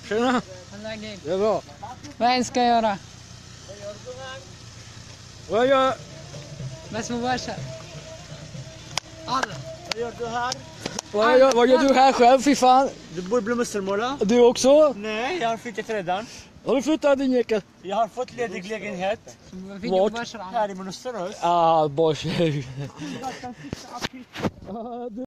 Tjena! Det är bra. Vad ska jag göra? Vad gör بس مباشر. Vad gör du här? vad gör du här själv, fy fan? Du bor i Blomstermåla? Du också? Nej, jag har flyttat redan. Har du flyttat din jäkel? Jag har fått ledig lägenhet فيديو مباشر. här i Mönsterås. Ah, bosh.